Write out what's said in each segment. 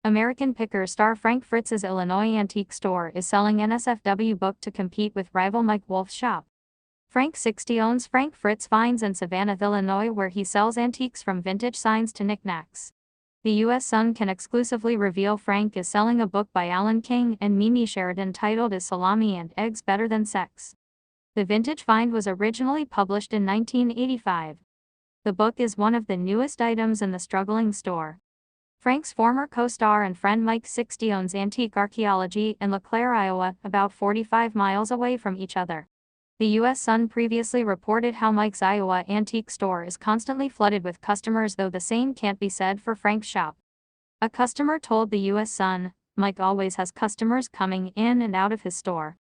American Pickers star Frank Fritz's Illinois antique store is selling NSFW book to compete with rival Mike Wolf's shop. Frank, 60, owns Frank Fritz Finds in Savannah, Illinois, where he sells antiques from vintage signs to knickknacks. The U.S. Sun can exclusively reveal Frank is selling a book by Alan King and Mimi Sheridan titled Is Salami and Eggs Better Than Sex? The vintage find was originally published in 1985. The book is one of the newest items in the struggling store. Frank's former co-star and friend Mike, 60, owns Antique Archaeology in LeClaire, Iowa, about 45 miles away from each other. The U.S. Sun previously reported how Mike's Iowa antique store is constantly flooded with customers, though the same can't be said for Frank's shop. A customer told the U.S. Sun, "Mike always has customers coming in and out of his store.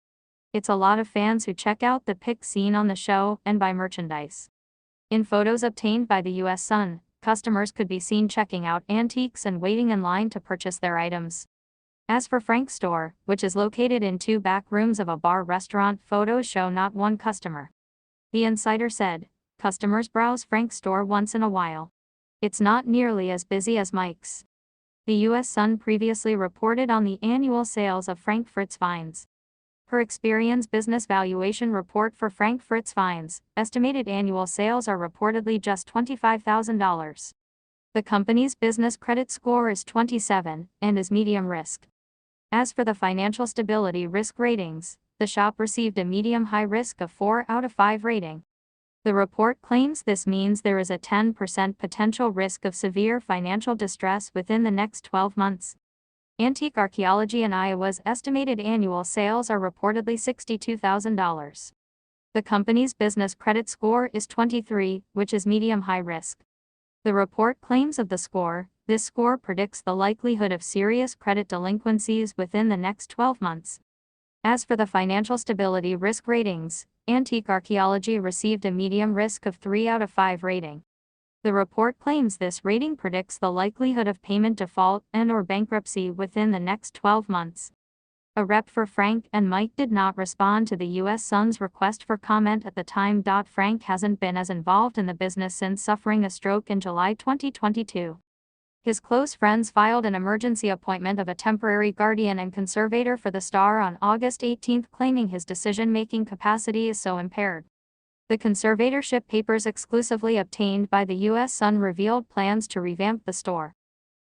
It's a lot of fans who check out the pics seen on the show and buy merchandise." In photos obtained by the U.S. Sun, customers could be seen checking out antiques and waiting in line to purchase their items. As for Frank's store, which is located in 2 back rooms of a bar-restaurant, photos show not one customer. The insider said, "Customers browse Frank's store once in a while. It's not nearly as busy as Mike's." The U.S. Sun previously reported on the annual sales of Frank Fritz Finds. Per Experian's business valuation report for Frank Fritz Finds, estimated annual sales are reportedly just $25,000. The company's business credit score is 27 and is medium risk. As for the financial stability risk ratings, the shop received a medium-high risk of 4 out of 5 rating. The report claims this means there is a 10% potential risk of severe financial distress within the next 12 months. Antique Archaeology in Iowa's estimated annual sales are reportedly $62,000. The company's business credit score is 23, which is medium-high risk. The report claims of the score, this score predicts the likelihood of serious credit delinquencies within the next 12 months. As for the financial stability risk ratings, Antique Archaeology received a medium risk of 3 out of 5 rating. The report claims this rating predicts the likelihood of payment default and/or bankruptcy within the next 12 months. A rep for Frank and Mike did not respond to the U.S. Sun's request for comment at the time. Frank hasn't been as involved in the business since suffering a stroke in July 2022. His close friends filed an emergency appointment of a temporary guardian and conservator for the star on August 18, claiming his decision-making capacity is so impaired. The conservatorship papers exclusively obtained by the U.S. Sun revealed plans to revamp the store.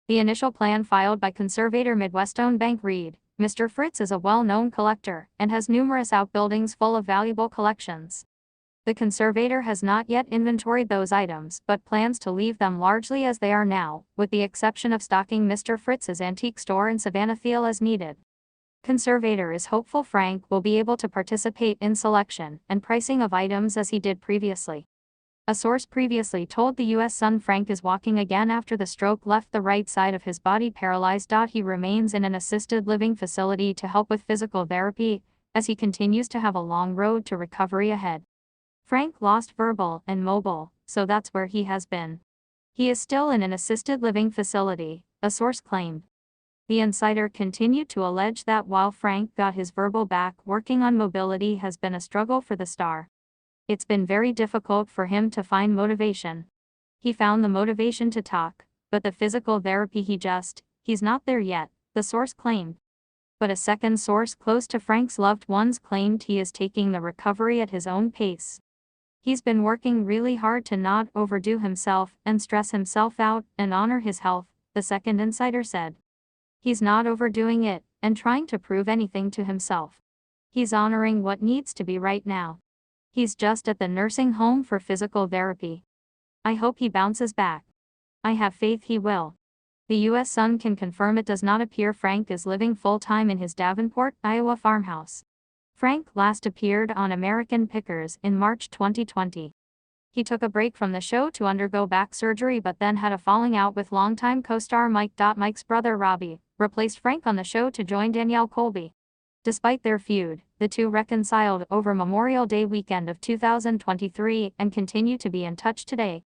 The initial plan filed by conservator Midwestone Bank read, "Mr. Fritz is a well-known collector and has numerous outbuildings full of valuable collections. The conservator has not yet inventoried those items but plans to leave them largely as they are now, with the exception of stocking Mr. Fritz's antique store in Savannah Field as needed." Conservator is hopeful Frank will be able to participate in selection and pricing of items as he did previously. A source previously told the U.S. Sun Frank is walking again after the stroke left the right side of his body paralyzed. He remains in an assisted living facility to help with physical therapy, as he continues to have a long road to recovery ahead. Frank lost verbal and mobile, so that's where he has been. He is still in an assisted living facility, a source claimed. The insider continued to allege that while Frank got his verbal back, working on mobility has been a struggle for the star. It's been very difficult for him to find motivation. He found the motivation to talk, but the physical therapy he's not there yet, the source claimed. But a second source close to Frank's loved ones claimed he is taking the recovery at his own pace. He's been working really hard to not overdo himself and stress himself out and honor his health, the second insider said. He's not overdoing it and trying to prove anything to himself. He's honoring what needs to be right now. He's just at the nursing home for physical therapy. I hope he bounces back. I have faith he will. The U.S. Sun can confirm it does not appear Frank is living full-time in his Davenport, Iowa farmhouse. Frank last appeared on American Pickers in March 2020. He took a break from the show to undergo back surgery but then had a falling out with longtime co-star Mike. Mike's brother Robbie replaced Frank on the show to join Danielle Colby. Despite their feud, the two reconciled over Memorial Day weekend of 2023 and continue to be in touch today.